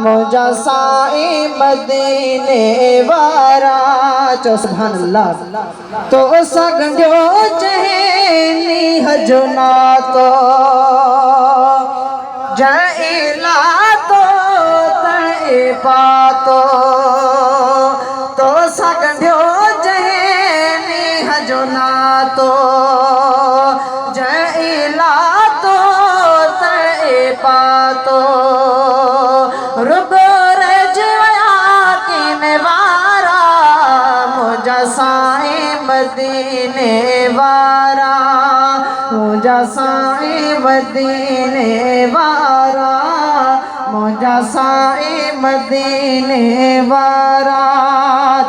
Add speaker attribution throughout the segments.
Speaker 1: मुझा साईं मदीने वारा। चो सुभान अल्लाह। तो सगंडियो चहनी हजो नातो जैला तो तए पातो। तो सगंडियो चहनी हजो नातो जैला तो तए पातो। रुगो रजया किने वारा मुझा साईं मदीने वारा। मुझा साईं मदीने वारा। मुझा साईं मदीने वारा।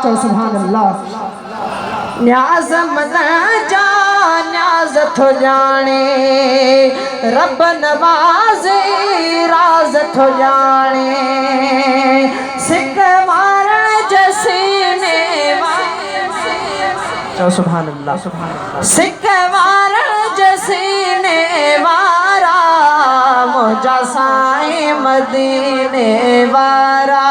Speaker 1: चो सुभान अल्लाह। न्याज़ मदन जा न्याज़ थो जाने रब नवाज़े राज़ थो जाने। सिक मारण जसीने चो सुभान अल्लाह। सिक मारण जसीने वारा मुझा साईं मदीने वारा।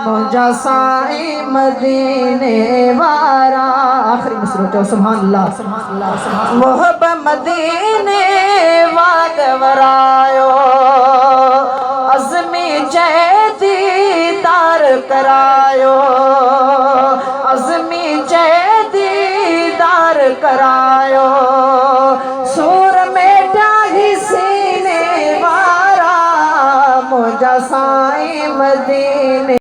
Speaker 1: मुझा साईं मदीने वारा। आखिरी मिसरो चो सुभान अल्लाह। मोहब मदीने वाग वरायो अज़मी जैदी तार करायो। अज़मी जैदी तार करायो।